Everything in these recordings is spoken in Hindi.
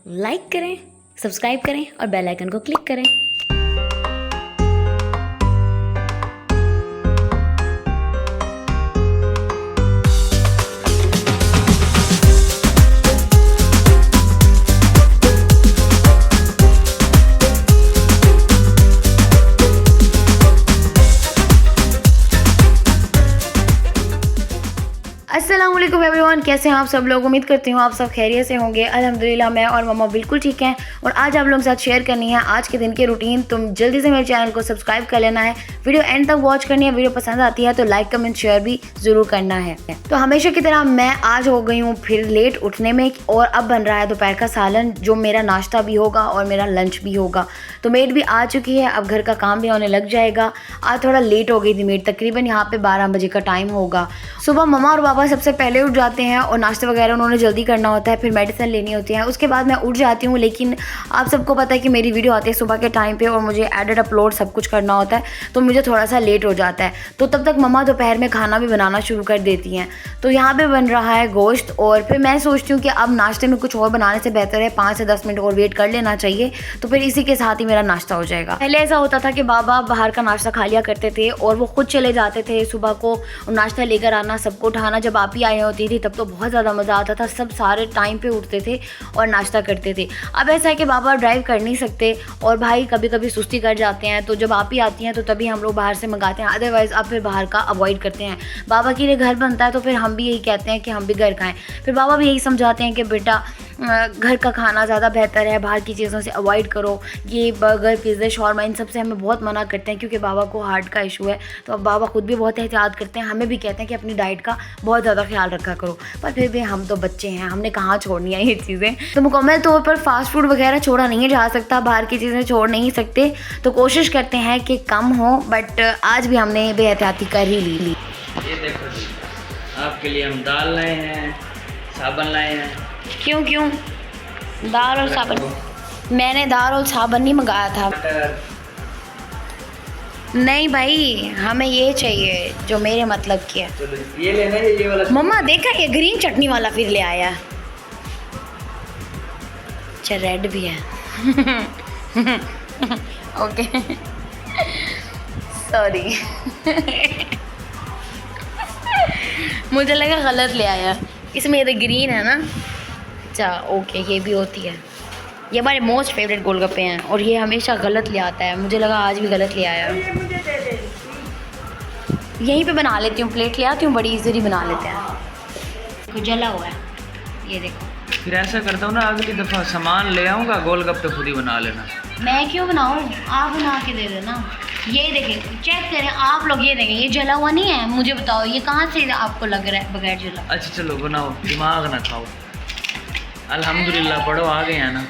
लाइक करें, सब्सक्राइब करें और बेल आइकन को क्लिक करें। अस्सलाम वालेकुम एवरीवन, कैसे हैं आप सब लोग। उम्मीद करती हूँ आप सब खैरियत से होंगे। अल्हम्दुलिल्लाह मैं और मम्मा बिल्कुल ठीक हैं। और आज आप लोगों के साथ शेयर करनी है आज के दिन की रूटीन। तुम जल्दी से मेरे चैनल को सब्सक्राइब कर लेना है, वीडियो एंड तक वॉच करनी है। वीडियो पसंद आती है तो लाइक कमेंट शेयर भी ज़रूर करना है। तो हमेशा की तरह मैं आज हो गई हूँ फिर लेट उठने में, और अब बन रहा है दोपहर का सालन, जो मेरा नाश्ता भी होगा और मेरा लंच भी होगा। तो मेड भी आ चुकी है, अब घर का काम भी होने लग जाएगा। आज थोड़ा लेट हो गई थी मेड, तकरीबन यहाँ पे 12 बजे का टाइम होगा। सुबह मम्मा और पापा सबसे पहले उठ जाते हैं और नाश्ते वगैरह उन्होंने जल्दी करना होता है, फिर मेडिसिन लेनी होती है। उसके बाद मैं उठ जाती हूँ, लेकिन आप सबको पता है कि मेरी वीडियो आती है सुबह के टाइम पे और मुझे एडिट अपलोड सब कुछ करना होता है, तो मुझे थोड़ा सा लेट हो जाता है। तो तब तक मम्मा दोपहर में खाना भी बनाना शुरू कर देती हैं। तो यहाँ पे बन रहा है गोश्त, और फिर मैं सोचती हूँ कि अब नाश्ते में कुछ और बनाने से बेहतर है 5 से 10 मिनट और वेट कर लेना चाहिए, तो फिर इसी के साथ ही मेरा नाश्ता हो जाएगा। पहले ऐसा होता था कि बाबा बाहर का नाश्ता खा लिया करते थे और वो खुद चले जाते थे सुबह को, नाश्ता लेकर आना, सबको उठाना। जब आप ही आई होती थी तब तो बहुत ज़्यादा मज़ा आता था, सब सारे टाइम पे उठते थे और नाश्ता करते थे। अब ऐसा है कि बाबा ड्राइव कर नहीं सकते और भाई कभी कभी सुस्ती कर जाते हैं, तो जब आप ही आती हैं तो तभी हम लोग बाहर से मंगाते हैं, अदरवाइज़ अब फिर बाहर का अवॉइड करते हैं। बाबा के लिए घर बनता है तो फिर हम भी यही कहते हैं कि हम भी घर खाएं। फिर बाबा भी यही समझाते हैं कि बेटा घर का खाना ज़्यादा बेहतर है, बाहर की चीज़ों से अवॉइड करो। ये बर्गर, पिज़्ज़ा, शॉर्मा, इन सब से हमें बहुत मना करते हैं, क्योंकि बाबा को हार्ट का इशू है। तो अब बाबा खुद भी बहुत एहतियात करते हैं, हमें भी कहते हैं कि अपनी डाइट का बहुत ज़्यादा ख्याल रखा करो। पर फिर भी हम तो बच्चे हैं, हमने कहाँ छोड़नी है ये चीज़ें। तो मुकम्मल तौर पर फास्ट फूड वगैरह छोड़ा नहीं जा सकता, बाहर की चीज़ें छोड़ नहीं सकते, तो कोशिश करते हैं कि कम हो। बट आज भी हमने बेहतियाती कर ही ली। ये देखो जी, आपके लिए हम दाल लाए हैं, साबुन लाए हैं। क्यों दाल और साबुन? मैंने दाल और साबुन नहीं मंगाया था। नहीं भाई, हमें ये चाहिए जो मेरे मतलब की है। चलो ये लेना है, ये वाला। मम्मा देखा, ये ग्रीन चटनी वाला फिर ले आया। अच्छा रेड भी है। Okay sorry. मुझे लगा गलत ले आया, इसमें ये तो ग्रीन है ना। अच्छा ओके, ये भी होती है। ये हमारे मोस्ट फेवरेट गोलगप्पे हैं और ये हमेशा गलत ले आता है, मुझे लगा आज भी गलत ले आया। यहीं पे बना लेती हूँ, प्लेट ले आती हूँ, बड़ी इजीली बना लेते हैं। कुछ जला हुआ है, ये देखो। फिर ऐसा करता हूँ ना, अगली दफ़ा सामान ले आऊँगा, गोलगप्पे खुद ही बना लेना। मैं क्यों बनाऊँ, आप बना के दे देना। ये देखें, चेक करें आप लोग, ये देखें, ये जला हुआ नहीं है। मुझे बताओ ये कहाँ से आपको लग रहा है बगैर जला? अच्छा चलो बनाओ, दिमाग ना खाओ। अल्हम्दुलिल्लाह पढ़ो, आ गए हैं ना।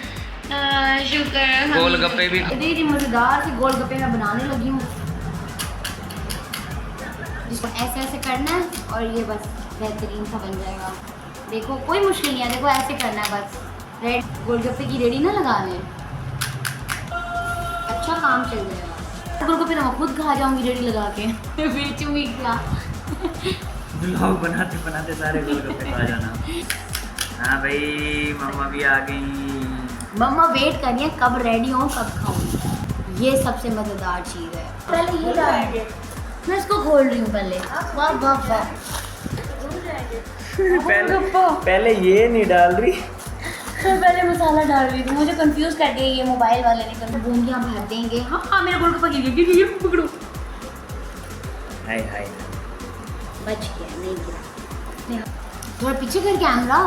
शुक्र। गोलगप्पे भी दीदी मज़ेदार से गोलगप्पे मैं बनाने लगी हूँ। इसको ऐसे ऐसे करना है और ये बस बेहतरीन सा बन जाएगा। देखो कोई मुश्किल नहीं है, देखो ऐसे करना है बस। रेड गोलगप्पे की रेडी ना लगाने, अच्छा काम चल जाएगा। गोलगप्पे तो मैं खुद खा जाऊँगी रेडी लगा के। बेचूँगी क्या? ब्लॉग बनाते बनाते सारे गोलगप्पे खा जाना। हाँ भाई, मम्मा भी आ गई। मम्मा वेट करिए कब रेडी हो कब खाऊंगी। ये सबसे मज़ेदार चीज़ है। पहले ये डालेंगे, मैं इसको खोल रही हूँ पहले। वाह वाह वाह। पहले ये नहीं डाल रही, मैं पहले मसाला डाल रही थी, मुझे कंफ्यूज कर दिया ये मोबाइल वाले ने। कर बूंदियाँ भर देंगे। हाँ हाँ, मेरा गोलगप्पा गिर पकड़ो। हाय हाय, बच गया, नहीं गिरा। थोड़ा पीछे कर कैमरा।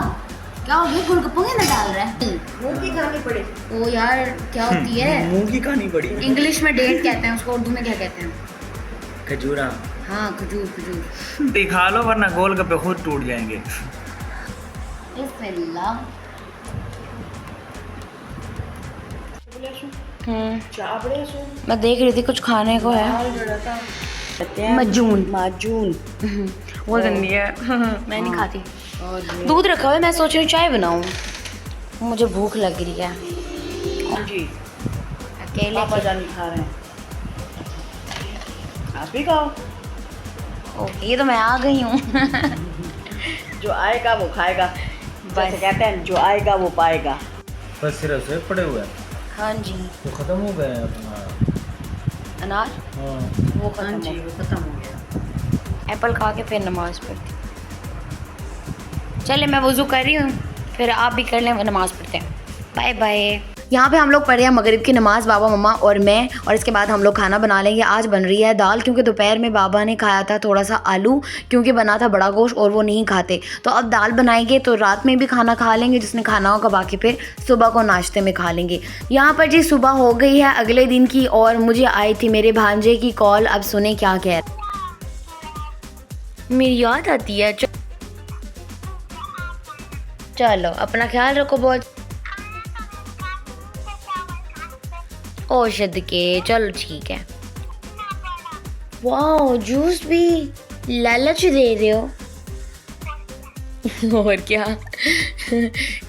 क्या हो गया, गोलगप्पों के अंदर डाल रहा है? मुंह की खानी पड़े। ओ यार क्या होती है? मुंह की कहानी पड़ी। इंग्लिश में डेट कहते हैं उसको, उर्दू में क्या कहते हैं? खजूरा। हाँ खजूर। दिखा लो वरना गोलगप्पे खुद टूट जाएंगे। बिस्मिल्लाह। मैं देख रही थी कुछ खाने को है। माजून वो गंदी है। मैं नहीं खाती। दूध रखा हुआ है, मैं सोच रही हूँ चाय बनाऊँ, मुझे भूख लग रही है। जी अकेले पापा जान खा रहे हैं, आप भी खाओ। ओके, ये तो मैं आ गई हूँ। जो आएगा वो खाएगा, जैसे कहते हैं जो आएगा वो पाएगा। बस सिर्फ से पड़े हुए हैं हाँ जी। तो ख़त्म हो गए हैं अपना। अनार हाँ वो हाँ खत्म जी हो वो खत्म हो गया। एप्पल खा के फिर नमाज पढ़ती। चले मैं वज़ू कर रही हूँ, फिर आप भी कर लें, नमाज पढ़ते हैं। Bye bye. यहाँ पे हम लोग पढ़े हैं मगरिब की नमाज़, बाबा मम्मा और मैं, और इसके बाद हम लोग खाना बना लेंगे। आज बन रही है दाल, क्योंकि दोपहर में बाबा ने खाया था थोड़ा सा आलू, क्योंकि बना था बड़ा गोश्त और वो नहीं खाते, तो अब दाल बनाएंगे तो रात में भी खाना खा लेंगे जिसने खाना होगा, बाकी फिर सुबह को नाश्ते में खा लेंगे। यहाँ पर जी सुबह हो गई है अगले दिन की, और मुझे आई थी मेरे भांजे की कॉल। अब सुने क्या कह रहे। मेरी याद आती है। चलो अपना ख्याल रखो बहुत। ओ सदके, चलो ठीक है। वाह जूस भी लालच दे रहे हो। और क्या।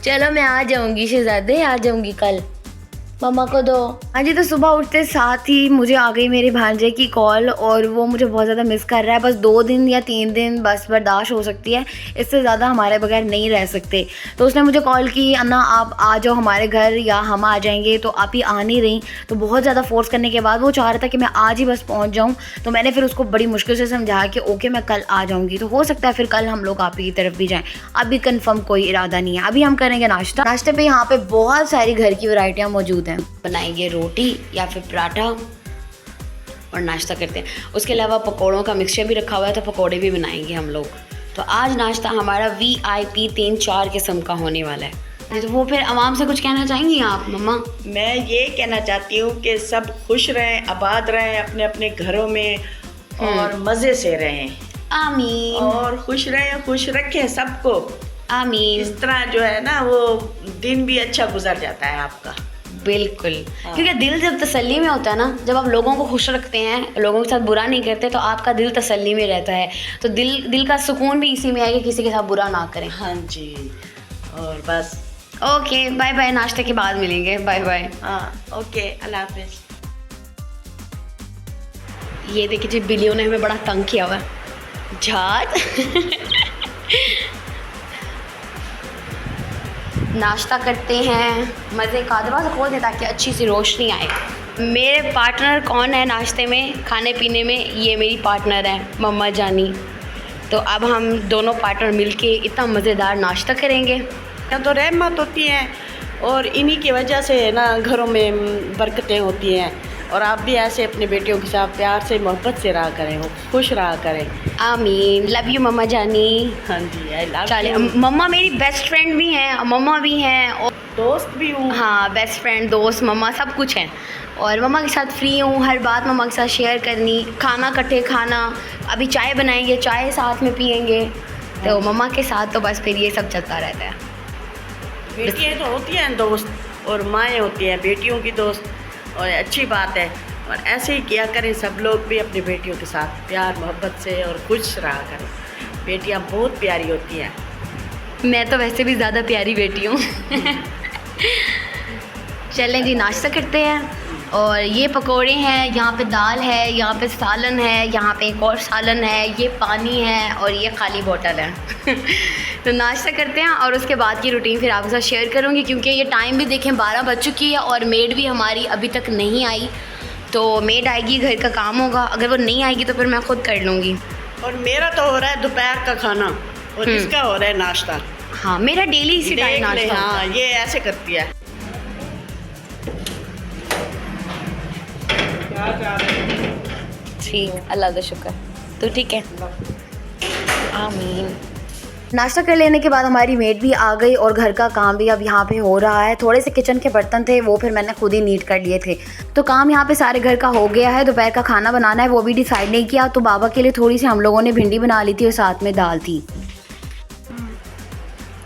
चलो मैं आ जाऊंगी शहजादे, आ जाऊंगी कल, मम्मा को दो। हाँ जी, तो सुबह उठते साथ ही मुझे आ गई मेरे भांजे की कॉल, और वो मुझे बहुत ज़्यादा मिस कर रहा है। बस 2 दिन या 3 दिन बस बर्दाश्त हो सकती है, इससे ज़्यादा हमारे बगैर नहीं रह सकते। तो उसने मुझे कॉल की, अन्ना आप आ जाओ हमारे घर या हम आ जाएंगे, तो आप ही आ नहीं रही। तो बहुत ज़्यादा फोर्स करने के बाद वो चाह रहा था कि मैं आज ही बस पहुँच जाऊँ, तो मैंने फिर उसको बड़ी मुश्किल से समझाया कि ओके मैं कल आ जाऊँगी। तो हो सकता है फिर कल हम लोग आप ही की तरफ भी जाएँ, अभी कन्फर्म कोई इरादा नहीं है। अभी हम करेंगे नाश्ता। नाश्ते पर यहाँ पर बहुत सारी घर की वैरायटियाँ मौजूद हैं। बनाएंगे रोटी या फिर पराठा और नाश्ता करते हैं। उसके अलावा पकौड़ों का मिक्सचर भी रखा हुआ है, तो पकौड़े भी बनाएंगे हम लोग। तो आज नाश्ता हमारा VIP 3-4 किस्म का होने वाला है। तो वो फिर आवाम से कुछ कहना चाहेंगी आप मम्मा? मैं ये कहना चाहती हूँ कि सब खुश रहें, आबाद रहें अपने अपने घरों में, और मज़े से रहें। आमीन। और खुश रहें, खुश रखें सबको। आमीन। इस तरह जो है ना वो दिन भी अच्छा गुजर जाता है आपका। बिल्कुल। क्योंकि दिल जब तसल्ली में होता है ना, जब आप लोगों को खुश रखते हैं, लोगों के साथ बुरा नहीं करते, तो आपका दिल तसल्ली में रहता है। तो दिल का सुकून भी इसी में है कि किसी के साथ बुरा ना करें। हाँ जी। और बस ओके बाय बाय, नाश्ते के बाद मिलेंगे। Bye bye. हाँ ओके, अल्लाह हाफिज़। ये देखिए जी, बिल्लियों ने हमें बड़ा तंग किया हुआ है। झाद। नाश्ता करते हैं, मज़े का। दरवाज़ा खोल दे ताकि अच्छी सी रोशनी आए। मेरे पार्टनर कौन है नाश्ते में, खाने पीने में? ये मेरी पार्टनर है मम्मा जानी। तो अब हम दोनों पार्टनर मिलके इतना मज़ेदार नाश्ता करेंगे। तो रहमत होती हैं, और इन्हीं की वजह से ना घरों में बरकतें होती हैं। और आप भी ऐसे अपने बेटियों के साथ प्यार से मोहब्बत से रहा करें, वो खुश रहा करें। आमीन। लव यू मम्मा जानी। हाँ जी, आई लव चले, यू। मम्मा मेरी बेस्ट फ्रेंड भी हैं, मम्मा भी हैं, और दोस्त भी हूँ। हाँ बेस्ट फ्रेंड, दोस्त, मम्मा सब कुछ है। और मम्मा के साथ फ्री हूँ, हर बात मम्मा के साथ शेयर करनी, खाना इकट्ठे खाना। अभी चाय बनाएंगे, चाय साथ में पियेंगे। तो मम्मा के साथ तो बस फिर ये सब चलता रहता है। बेटियाँ तो होती हैं दोस्त, और माएँ होती हैं बेटियों की दोस्त, और अच्छी बात है। और ऐसे ही किया करें सब लोग भी अपनी बेटियों के साथ प्यार मोहब्बत से, और खुश रहा करें। बेटियाँ बहुत प्यारी होती हैं। मैं तो वैसे भी ज़्यादा प्यारी बेटी हूँ। चलें जी, नाश्ता करते हैं। और ये पकोड़े हैं, यहाँ पे दाल है, यहाँ पे सालन है, यहाँ पे एक और सालन है, ये पानी है, और ये खाली बोतल है। तो नाश्ता करते हैं, और उसके बाद की रूटीन फिर आपके साथ शेयर करूँगी, क्योंकि ये टाइम भी देखें 12 बज चुकी है, और मेड भी हमारी अभी तक नहीं आई। तो मेड आएगी, घर का काम होगा, अगर वो नहीं आएगी तो फिर मैं खुद कर लूँगी। और मेरा तो हो रहा है दोपहर का खाना, और इसका हो रहा है नाश्ता। हाँ मेरा डेली इसी टाइम देख ले, नाश्ता होता हाँ है। ये ऐसे करती है। ठीक, अल्लाह का शुक्र। तो ठीक है, आमीन। नाश्ता कर लेने के बाद हमारी मेड भी आ गई, और घर का काम भी अब यहाँ पे हो रहा है। थोड़े से किचन के बर्तन थे, वो फिर मैंने खुद ही नीट कर लिए थे। तो काम यहाँ पे सारे घर का हो गया है। दोपहर का खाना बनाना है, वो भी डिसाइड नहीं किया। तो बाबा के लिए थोड़ी सी हम लोगों ने भिंडी बना ली थी, और साथ में दाल थी।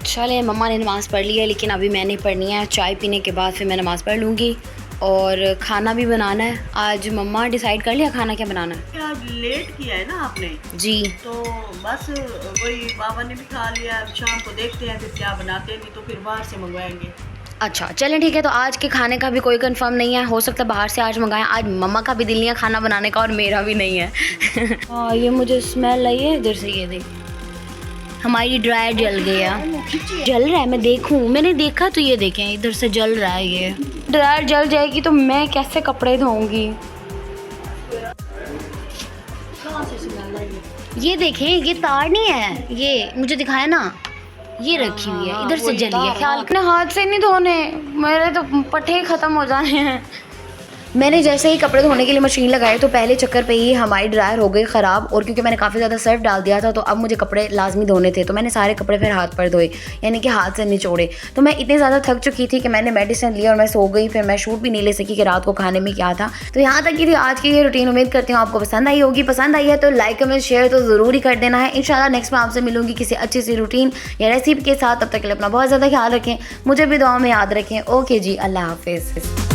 चले, मम्मा ने नमाज़ पढ़ ली है, लेकिन अभी मैंने पढ़नी है। चाय पीने के बाद फिर मैं नमाज़ पढ़ लूँगी, और खाना भी बनाना है। आज मम्मा डिसाइड कर लिया खाना क्या बनाना है। आज लेट किया है ना आपने, जी। तो बस वही बाबा ने भी खा लिया। शाम को देखते हैं फिर क्या बनाते हैं, नहीं तो फिर बाहर से मंगवाएंगे। अच्छा चलें ठीक है। तो आज के खाने का भी कोई कंफर्म नहीं है, हो सकता है बाहर से आज मंगाएं। आज मम्मा का भी दिल नहीं है खाना बनाने का, और मेरा भी नहीं है। हाँ ये मुझे स्मेल आई है इधर से, ये देख। हमारी ड्रायर जल गया। जल रहा है, मैं देखूं, मैंने देखा तो ये देखें इधर से जल रहा है। ये ड्रायर जल जाएगी तो मैं कैसे कपड़े धोऊंगी। ये देखें, ये तार नहीं है, ये मुझे दिखाया ना, ये रखी हुई है, इधर से जली है। ख्याल अपने हाथ से नहीं धोने, मेरे तो पट्टे खत्म हो जाने हैं। मैंने जैसे ही कपड़े धोने के लिए मशीन लगाई तो पहले चक्कर पे ही हमारी ड्रायर हो गई ख़राब, और क्योंकि मैंने काफ़ी ज़्यादा सर्फ डाल दिया था तो अब मुझे कपड़े लाजमी धोने थे, तो मैंने सारे कपड़े फिर हाथ पर धोए, यानी कि हाथ से निचोड़े। तो मैं इतनी ज़्यादा थक चुकी थी कि मैंने मेडिसिन ली और मैं सो गई। फिर मैं शूट भी नहीं ले सकी कि रात को खाने में क्या था। तो यहाँ तक की थी आज की ये रूटीन। उम्मीद करती हूँ आपको पसंद आई होगी। पसंद आई है तो लाइक कमेंट शेयर तो ज़रूर ही कर देना है। इंशाल्लाह नेक्स्ट में आपसे मिलूंगी किसी अच्छी सी रूटीन या रेसिपी के साथ। तब तक के लिए अपना बहुत ज़्यादा ख्याल रखें, मुझे भी दुआ में याद रखें। ओके जी, अल्लाह हाफिज़।